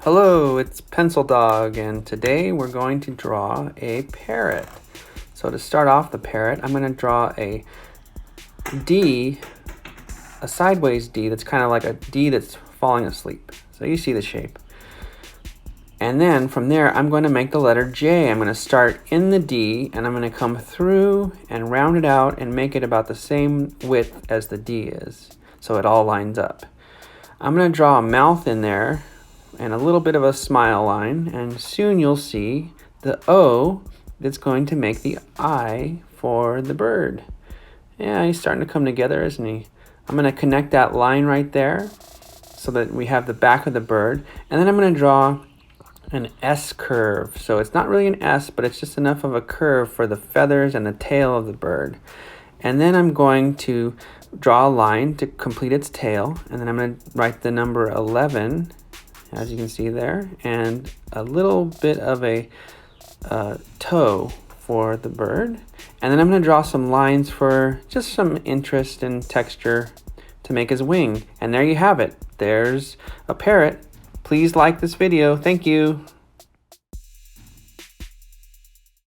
Hello, it's PencilDog, and today we're going to draw a parrot. So to start off the parrot, I'm going to draw a D, a sideways D that's kind of like a D that's falling asleep. So you see the shape. And then from there, I'm going to make the letter J. I'm going to start in the D, and I'm going to come through and round it out and make it about the same width as the D is, so it all lines up. I'm going to draw a mouth in there and a little bit of a smile line, and soon you'll see the O that's going to make the I for the bird. Yeah, he's starting to come together, isn't he? I'm going to connect that line right there so that we have the back of the bird, and then I'm going to draw an S curve. So it's not really an S, but it's just enough of a curve for the feathers and the tail of the bird. And then I'm going to draw a line to complete its tail, and then I'm going to write the number 11, as you can see there, and a little bit of a toe for the bird. And then I'm going to draw some lines for just some interest and texture to make his wing. And there you have it. There's a parrot. Please like this video. Thank you.